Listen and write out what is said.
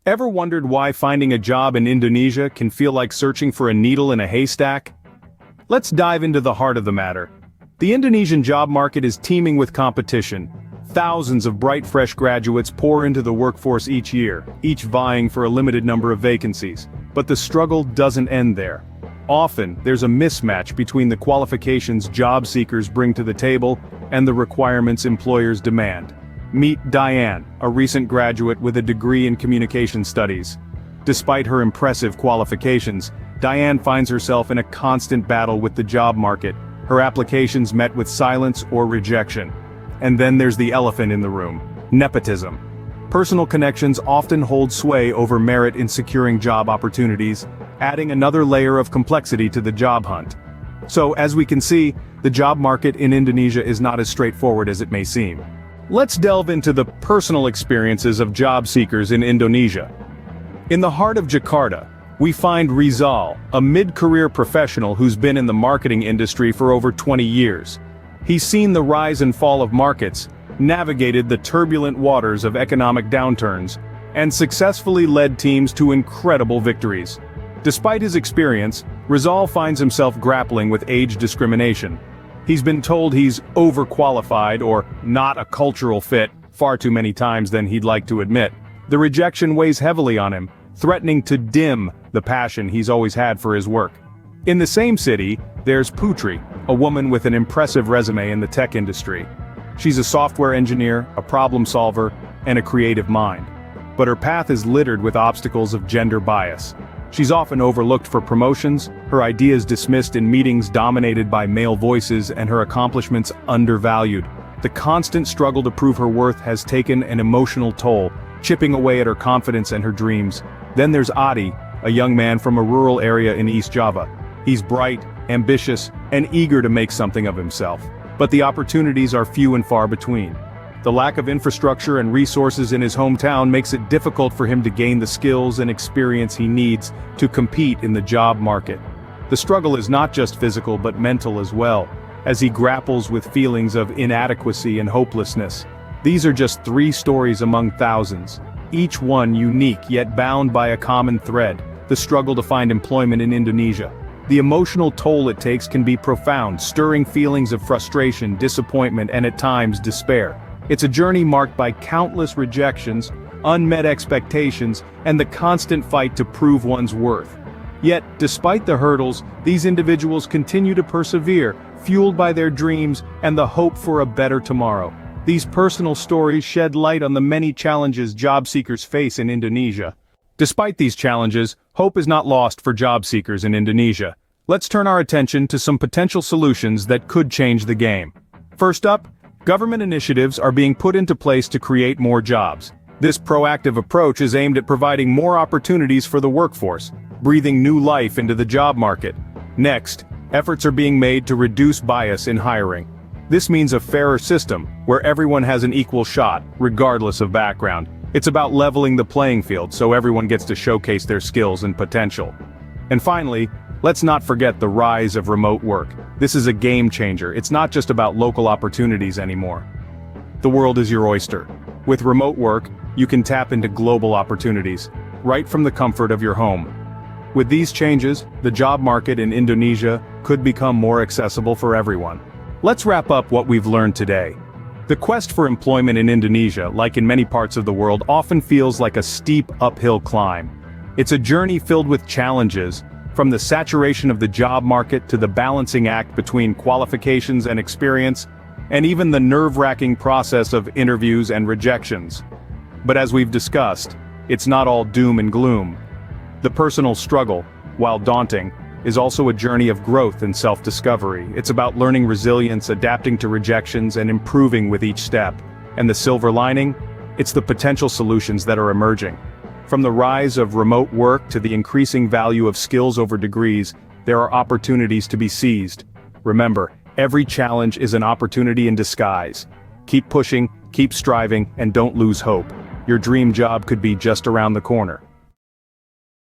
Ever wondered why finding a job in Indonesia can feel like searching for a needle in a haystack? Let's dive into the heart of the matter. The Indonesian job market is teeming with competition. Thousands of bright fresh graduates pour into the workforce each year, each vying for a limited number of vacancies. But the struggle doesn't end there. Often, there's a mismatch between the qualifications job seekers bring to the table and the requirements employers demand. Meet Diane, a recent graduate with a degree in communication studies. Despite her impressive qualifications, Diane finds herself in a constant battle with the job market, her applications met with silence or rejection. And then there's the elephant in the room: nepotism. Personal connections often hold sway over merit in securing job opportunities, adding another layer of complexity to the job hunt. So, as we can see, the job market in Indonesia is not as straightforward as it may seem. Let's delve into the personal experiences of job seekers in Indonesia. In the heart of Jakarta, we find Rizal, a mid-career professional who's been in the marketing industry for over 20 years. He's seen the rise and fall of markets, navigated the turbulent waters of economic downturns, and successfully led teams to incredible victories. Despite his experience, Rizal finds himself grappling with age discrimination. He's been told he's overqualified or not a cultural fit far too many times than he'd like to admit. The rejection weighs heavily on him, threatening to dim the passion he's always had for his work. In the same city, there's Putri, a woman with an impressive resume in the tech industry. She's a software engineer, a problem solver, and a creative mind. But her path is littered with obstacles of gender bias. She's often overlooked for promotions, her ideas dismissed in meetings dominated by male voices, and her accomplishments undervalued. The constant struggle to prove her worth has taken an emotional toll, chipping away at her confidence and her dreams. Then there's Adi, a young man from a rural area in East Java. He's bright, ambitious, and eager to make something of himself. But the opportunities are few and far between. The lack of infrastructure and resources in his hometown makes it difficult for him to gain the skills and experience he needs to compete in the job market. The struggle is not just physical but mental as well, as he grapples with feelings of inadequacy and hopelessness. These are just 3 stories among thousands, each one unique yet bound by a common thread: the struggle to find employment in Indonesia. The emotional toll it takes can be profound, stirring feelings of frustration, disappointment, and at times despair. It's a journey marked by countless rejections, unmet expectations, and the constant fight to prove one's worth. Yet, despite the hurdles, these individuals continue to persevere, fueled by their dreams and the hope for a better tomorrow. These personal stories shed light on the many challenges job seekers face in Indonesia. Despite these challenges, hope is not lost for job seekers in Indonesia. Let's turn our attention to some potential solutions that could change the game. First up, government initiatives are being put into place to create more jobs. This proactive approach is aimed at providing more opportunities for the workforce, breathing new life into the job market. Next, efforts are being made to reduce bias in hiring. This means a fairer system, where everyone has an equal shot, regardless of background. It's about leveling the playing field so everyone gets to showcase their skills and potential. And finally, let's not forget the rise of remote work. This is a game changer. It's not just about local opportunities anymore. The world is your oyster. With remote work, you can tap into global opportunities, right from the comfort of your home. With these changes, the job market in Indonesia could become more accessible for everyone. Let's wrap up what we've learned today. The quest for employment in Indonesia, like in many parts of the world, often feels like a steep uphill climb. It's a journey filled with challenges, from the saturation of the job market to the balancing act between qualifications and experience, and even the nerve-wracking process of interviews and rejections. But as we've discussed, it's not all doom and gloom. The personal struggle, while daunting, is also a journey of growth and self-discovery. It's about learning resilience, adapting to rejections, and improving with each step. And the silver lining? It's the potential solutions that are emerging. From the rise of remote work to the increasing value of skills over degrees, there are opportunities to be seized. Remember, every challenge is an opportunity in disguise. Keep pushing, keep striving, and don't lose hope. Your dream job could be just around the corner.